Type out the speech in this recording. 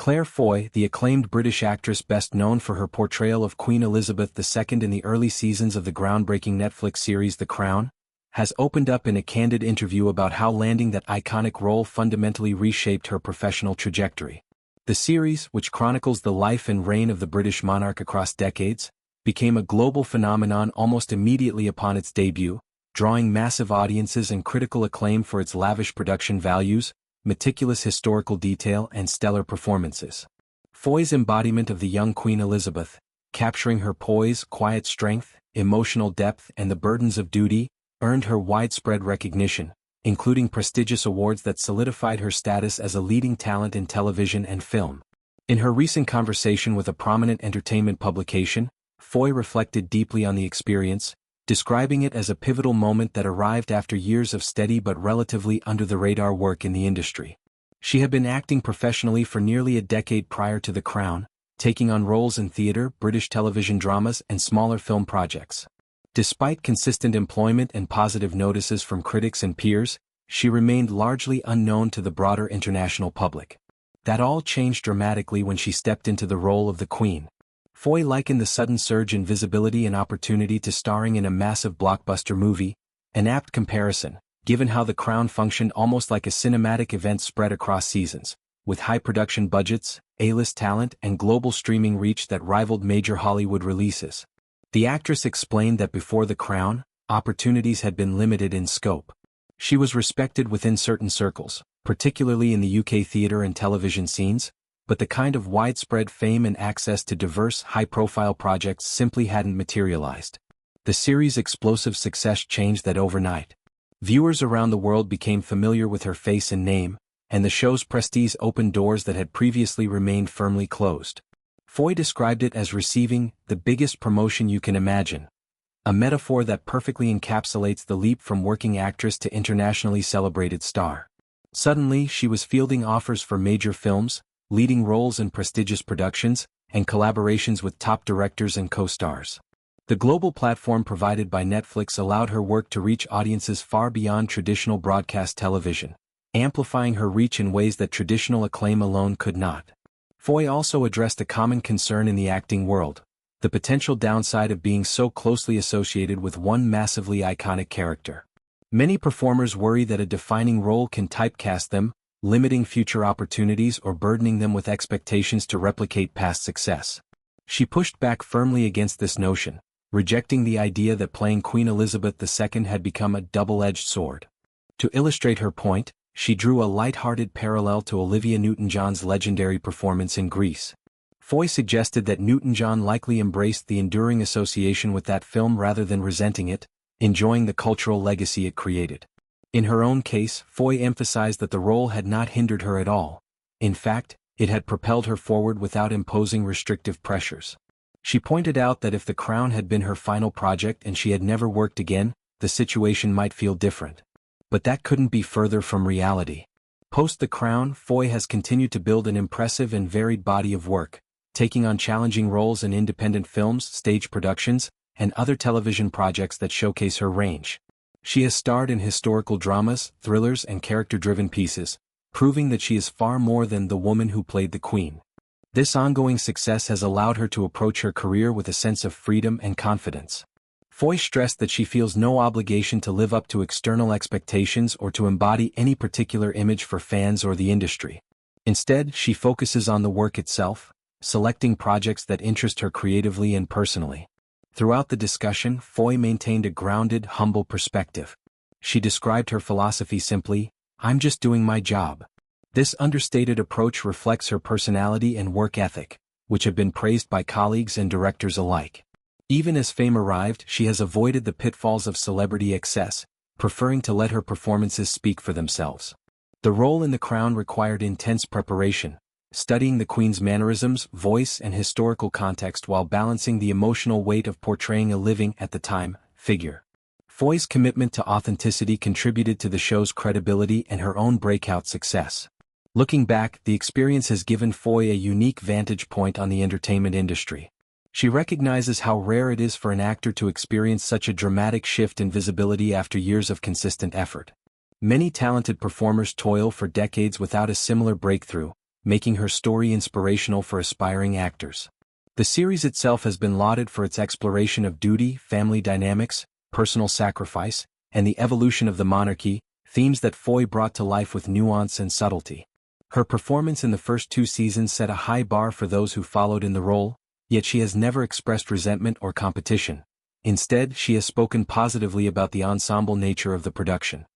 Claire Foy, the acclaimed British actress best known for her portrayal of Queen Elizabeth II in the early seasons of the groundbreaking Netflix series The Crown, has opened up in a candid interview about how landing that iconic role fundamentally reshaped her professional trajectory. The series, which chronicles the life and reign of the British monarch across decades, became a global phenomenon almost immediately upon its debut, drawing massive audiences and critical acclaim for its lavish production values, meticulous historical detail and stellar performances. Foy's embodiment of the young Queen Elizabeth, capturing her poise, quiet strength, emotional depth and the burdens of duty, earned her widespread recognition, including prestigious awards that solidified her status as a leading talent in television and film. In her recent conversation with a prominent entertainment publication, Foy reflected deeply on the experience, describing it as a pivotal moment that arrived after years of steady but relatively under-the-radar work in the industry. She had been acting professionally for nearly a decade prior to The Crown, taking on roles in theatre, British television dramas and smaller film projects. Despite consistent employment and positive notices from critics and peers, she remained largely unknown to the broader international public. That all changed dramatically when she stepped into the role of the Queen. Foy likened the sudden surge in visibility and opportunity to starring in a massive blockbuster movie, an apt comparison, given how The Crown functioned almost like a cinematic event spread across seasons, with high production budgets, A-list talent and global streaming reach that rivaled major Hollywood releases. The actress explained that before The Crown, opportunities had been limited in scope. She was respected within certain circles, particularly in the UK theatre and television scenes, but the kind of widespread fame and access to diverse, high-profile projects simply hadn't materialized. The series' explosive success changed that overnight. Viewers around the world became familiar with her face and name, and the show's prestige opened doors that had previously remained firmly closed. Foy described it as receiving the biggest promotion you can imagine, a metaphor that perfectly encapsulates the leap from working actress to internationally celebrated star. Suddenly, she was fielding offers for major films, leading roles in prestigious productions, and collaborations with top directors and co-stars. The global platform provided by Netflix allowed her work to reach audiences far beyond traditional broadcast television, amplifying her reach in ways that traditional acclaim alone could not. Foy also addressed a common concern in the acting world, the potential downside of being so closely associated with one massively iconic character. Many performers worry that a defining role can typecast them, limiting future opportunities or burdening them with expectations to replicate past success. She pushed back firmly against this notion, rejecting the idea that playing Queen Elizabeth II had become a double-edged sword. To illustrate her point, she drew a light-hearted parallel to Olivia Newton-John's legendary performance in Grease. Foy suggested that Newton-John likely embraced the enduring association with that film rather than resenting it, enjoying the cultural legacy it created. In her own case, Foy emphasized that the role had not hindered her at all. In fact, it had propelled her forward without imposing restrictive pressures. She pointed out that if The Crown had been her final project and she had never worked again, the situation might feel different. But that couldn't be further from reality. Post The Crown, Foy has continued to build an impressive and varied body of work, taking on challenging roles in independent films, stage productions, and other television projects that showcase her range. She has starred in historical dramas, thrillers and character-driven pieces, proving that she is far more than the woman who played the Queen. This ongoing success has allowed her to approach her career with a sense of freedom and confidence. Foy stressed that she feels no obligation to live up to external expectations or to embody any particular image for fans or the industry. Instead, she focuses on the work itself, selecting projects that interest her creatively and personally. Throughout the discussion, Foy maintained a grounded, humble perspective. She described her philosophy simply, "I'm just doing my job." This understated approach reflects her personality and work ethic, which have been praised by colleagues and directors alike. Even as fame arrived, she has avoided the pitfalls of celebrity excess, preferring to let her performances speak for themselves. The role in The Crown required intense preparation, studying the Queen's mannerisms, voice and historical context while balancing the emotional weight of portraying a living, at the time, figure. Foy's commitment to authenticity contributed to the show's credibility and her own breakout success. Looking back, the experience has given Foy a unique vantage point on the entertainment industry. She recognizes how rare it is for an actor to experience such a dramatic shift in visibility after years of consistent effort. Many talented performers toil for decades without a similar breakthrough, making her story inspirational for aspiring actors. The series itself has been lauded for its exploration of duty, family dynamics, personal sacrifice, and the evolution of the monarchy, themes that Foy brought to life with nuance and subtlety. Her performance in the first 2 seasons set a high bar for those who followed in the role, yet she has never expressed resentment or competition. Instead, she has spoken positively about the ensemble nature of the production.